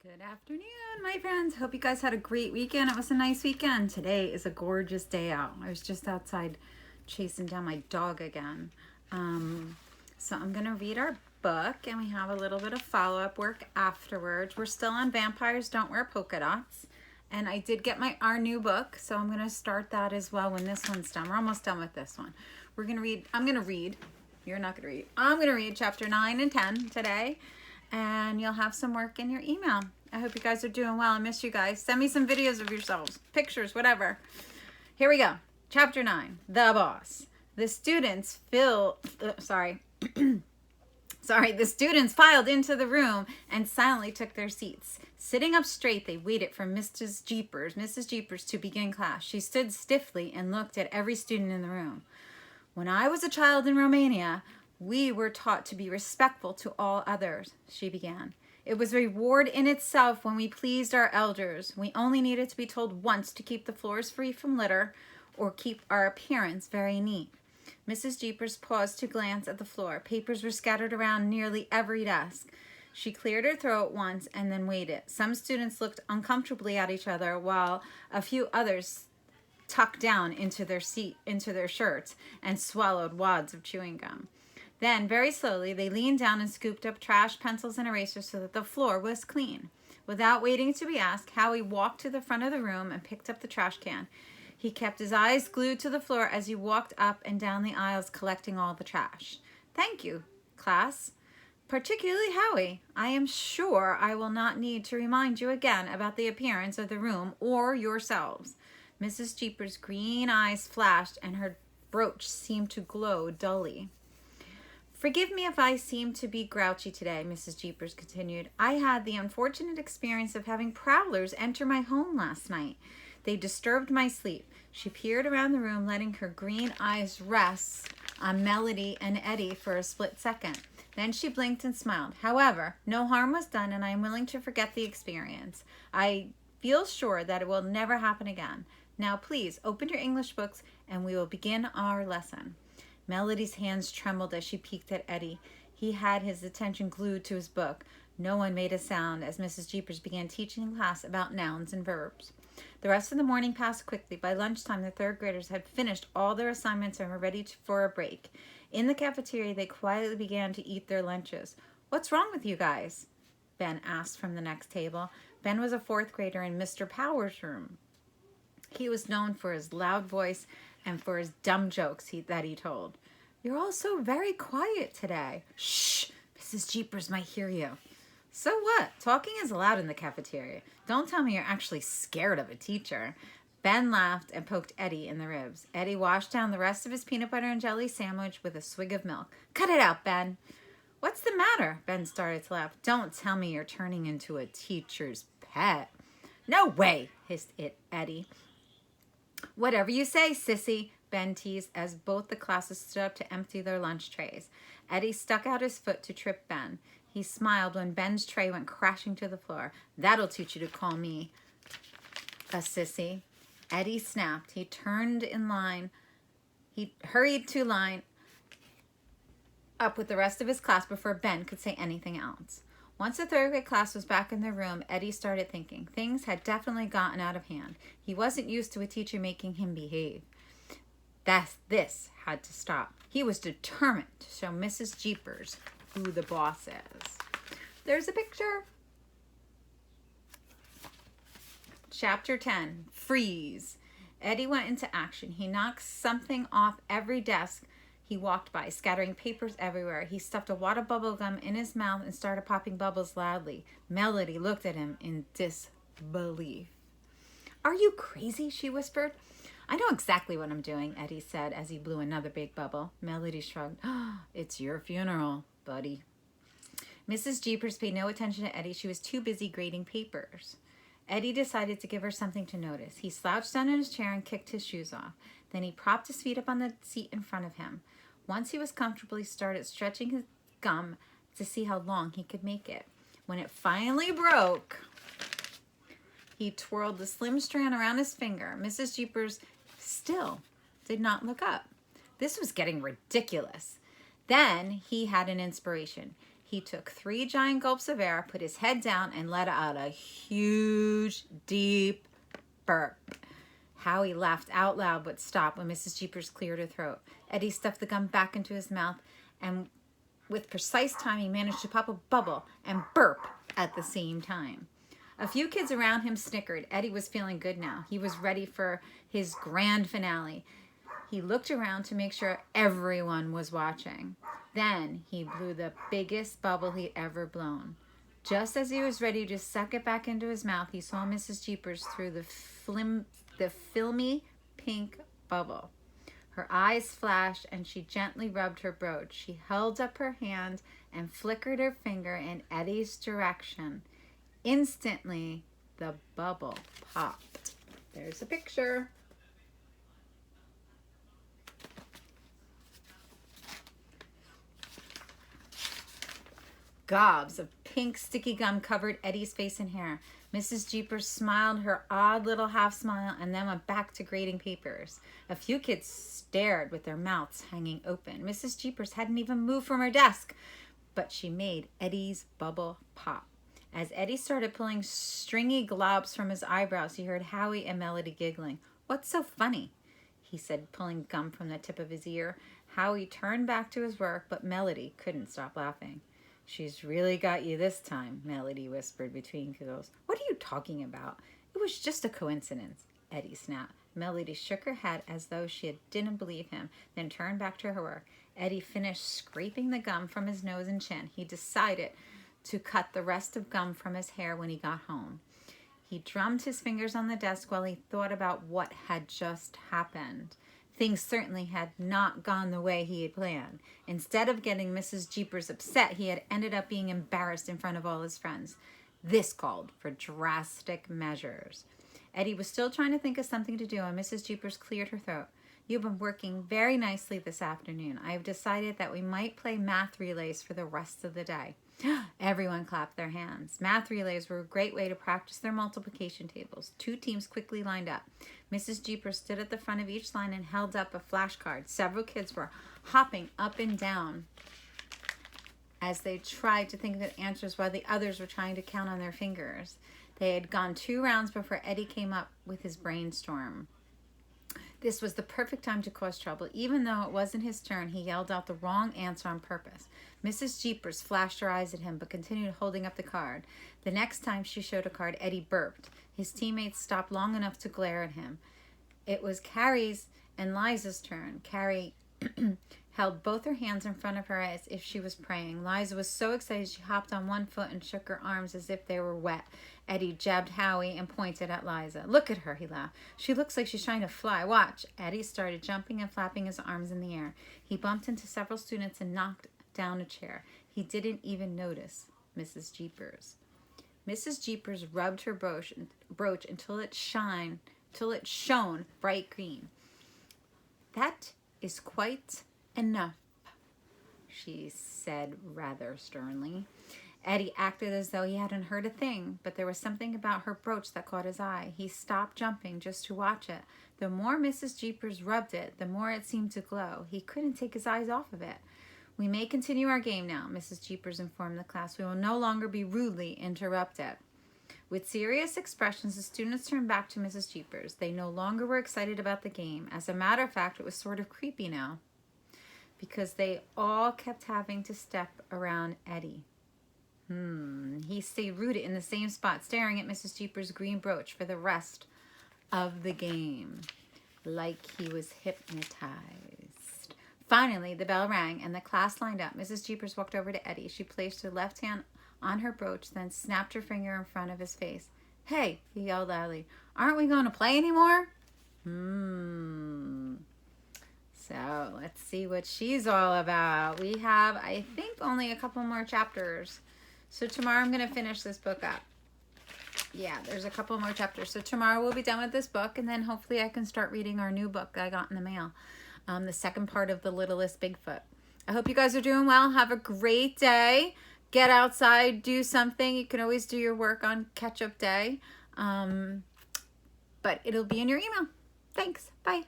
Good afternoon, my friends. Hope you guys had a great weekend. It was a nice weekend. Today is a gorgeous day out. I was just outside chasing down my dog again. So I'm going to read our book, and we have a little bit of follow-up work afterwards. We're still on Vampires Don't Wear Polka Dots. And I did get our new book, so I'm going to start that as well when this one's done. We're almost done with this one. I'm going to read. You're not going to read. I'm going to read chapter 9 and 10 today. And you'll have some work in your email. I hope you guys are doing well. I miss you guys. Send me some videos of yourselves, pictures, whatever. Here we go. Chapter 9, The Boss. The students the students filed into the room and silently took their seats. Sitting up straight, they waited for Mrs. Jeepers to begin class. She stood stiffly and looked at every student in the room. When I was a child in Romania, we were taught to be respectful to all others, she began. It was a reward in itself when we pleased our elders. We only needed to be told once to keep the floors free from litter or keep our appearance very neat. Mrs. Jeepers paused to glance at the floor. Papers were scattered around nearly every desk. She cleared her throat once and then waited. Some students looked uncomfortably at each other while a few others tucked down into their shirts and swallowed wads of chewing gum. Then, very slowly, they leaned down and scooped up trash, pencils, and erasers so that the floor was clean. Without waiting to be asked, Howie walked to the front of the room and picked up the trash can. He kept his eyes glued to the floor as he walked up and down the aisles collecting all the trash. Thank you, class. Particularly Howie. I am sure I will not need to remind you again about the appearance of the room or yourselves. Mrs. Jeepers' green eyes flashed and her brooch seemed to glow dully. Forgive me if I seem to be grouchy today, Mrs. Jeepers continued. I had the unfortunate experience of having prowlers enter my home last night. They disturbed my sleep. She peered around the room, letting her green eyes rest on Melody and Eddie for a split second. Then she blinked and smiled. However, no harm was done, and I am willing to forget the experience. I feel sure that it will never happen again. Now, please, open your English books, and we will begin our lesson. Melody's hands trembled as she peeked at Eddie. He had his attention glued to his book. No one made a sound as Mrs. Jeepers began teaching the class about nouns and verbs. The rest of the morning passed quickly. By lunchtime, the third graders had finished all their assignments and were ready for a break. In the cafeteria, they quietly began to eat their lunches. "What's wrong with you guys?" Ben asked from the next table. Ben was a fourth grader in Mr. Power's room. He was known for his loud voice and for his dumb jokes that he told. "You're all so very quiet today." "Shh! Mrs. Jeepers might hear you." "So what? Talking is allowed in the cafeteria. Don't tell me you're actually scared of a teacher." Ben laughed and poked Eddie in the ribs. Eddie washed down the rest of his peanut butter and jelly sandwich with a swig of milk. "Cut it out, Ben." "What's the matter?" Ben started to laugh. "Don't tell me you're turning into a teacher's pet." "No way," hissed Eddie. "Whatever you say, sissy," Ben teased as both the classes stood up to empty their lunch trays. Eddie stuck out his foot to trip Ben. He smiled when Ben's tray went crashing to the floor. "That'll teach you to call me a sissy." Eddie snapped. He turned in line. He hurried to line up with the rest of his class before Ben could say anything else. Once the third grade class was back in their room, Eddie started thinking. Things had definitely gotten out of hand. He wasn't used to a teacher making him behave. This had to stop. He was determined to show Mrs. Jeepers who the boss is. There's a picture. Chapter 10, Freeze. Eddie went into action. He knocked something off every desk he walked by, scattering papers everywhere. He stuffed a wad of bubble gum in his mouth and started popping bubbles loudly. Melody looked at him in disbelief. "Are you crazy?" she whispered. "I know exactly what I'm doing," Eddie said as he blew another big bubble. Melody shrugged. "It's your funeral, buddy." Mrs. Jeepers paid no attention to Eddie. She was too busy grading papers. Eddie decided to give her something to notice. He slouched down in his chair and kicked his shoes off. Then he propped his feet up on the seat in front of him. Once he was comfortable, he started stretching his gum to see how long he could make it. When it finally broke, he twirled the slim strand around his finger. Mrs. Jeepers still did not look up. This was getting ridiculous. Then he had an inspiration. He took 3 giant gulps of air, put his head down, and let out a huge, deep burp. Howie laughed out loud but stopped when Mrs. Jeepers cleared her throat. Eddie stuffed the gum back into his mouth, and with precise timing managed to pop a bubble and burp at the same time. A few kids around him snickered. Eddie was feeling good now. He was ready for his grand finale. He looked around to make sure everyone was watching. Then he blew the biggest bubble he'd ever blown. Just as he was ready to suck it back into his mouth, he saw Mrs. Jeepers through the filmy pink bubble. Her eyes flashed and she gently rubbed her brooch. She held up her hand and flickered her finger in Eddie's direction. Instantly, the bubble popped. There's a picture. Gobs of pink sticky gum covered Eddie's face and hair. Mrs. Jeepers smiled her odd little half smile and then went back to grading papers. A few kids stared with their mouths hanging open. Mrs. Jeepers hadn't even moved from her desk, but she made Eddie's bubble pop. As Eddie started pulling stringy globs from his eyebrows, he heard Howie and Melody giggling. "What's so funny?" he said, pulling gum from the tip of his ear. Howie turned back to his work, but Melody couldn't stop laughing. "She's really got you this time," Melody whispered between giggles. "What are you talking about? It was just a coincidence," Eddie snapped. Melody shook her head as though she didn't believe him, then turned back to her work. Eddie finished scraping the gum from his nose and chin. He decided to cut the rest of gum from his hair when he got home. He drummed his fingers on the desk while he thought about what had just happened. Things certainly had not gone the way he had planned. Instead of getting Mrs. Jeepers upset, he had ended up being embarrassed in front of all his friends. This called for drastic measures. Eddie was still trying to think of something to do, and Mrs. Jeepers cleared her throat. "You've been working very nicely this afternoon. I have decided that we might play math relays for the rest of the day." Everyone clapped their hands. Math relays were a great way to practice their multiplication tables. 2 teams quickly lined up. Mrs. Jeepers stood at the front of each line and held up a flashcard. Several kids were hopping up and down as they tried to think of the answers while the others were trying to count on their fingers. They had gone 2 rounds before Eddie came up with his brainstorm. This was the perfect time to cause trouble. Even though it wasn't his turn, he yelled out the wrong answer on purpose. Mrs. Jeepers flashed her eyes at him, but continued holding up the card. The next time she showed a card, Eddie burped. His teammates stopped long enough to glare at him. It was Carrie's and Liza's turn. Carrie held both her hands in front of her as if she was praying. Liza was so excited she hopped on one foot and shook her arms as if they were wet. Eddie jabbed Howie and pointed at Liza. "Look at her," he laughed. "She looks like she's trying to fly. Watch." Eddie started jumping and flapping his arms in the air. He bumped into several students and knocked down a chair. He didn't even notice Mrs. Jeepers. Mrs. Jeepers rubbed her brooch until it shone bright green. "That is quite enough," she said rather sternly. Eddie acted as though he hadn't heard a thing, but there was something about her brooch that caught his eye. He stopped jumping just to watch it. The more Mrs. Jeepers rubbed it, the more it seemed to glow. He couldn't take his eyes off of it. "We may continue our game now," Mrs. Jeepers informed the class. "We will no longer be rudely interrupted." With serious expressions, the students turned back to Mrs. Jeepers. They no longer were excited about the game. As a matter of fact, it was sort of creepy now, because they all kept having to step around Eddie. He stayed rooted in the same spot, staring at Mrs. Jeepers' green brooch for the rest of the game, like he was hypnotized. Finally, the bell rang and the class lined up. Mrs. Jeepers walked over to Eddie. She placed her left hand on her brooch, then snapped her finger in front of his face. "Hey," he yelled loudly, "aren't we going to play anymore?" So let's see what she's all about. We have, I think, only a couple more chapters. So tomorrow I'm going to finish this book up. Yeah, there's a couple more chapters. So tomorrow we'll be done with this book, and then hopefully I can start reading our new book that I got in the mail, the second part of The Littlest Bigfoot. I hope you guys are doing well. Have a great day. Get outside, do something. You can always do your work on catch-up day, but it'll be in your email. Thanks. Bye.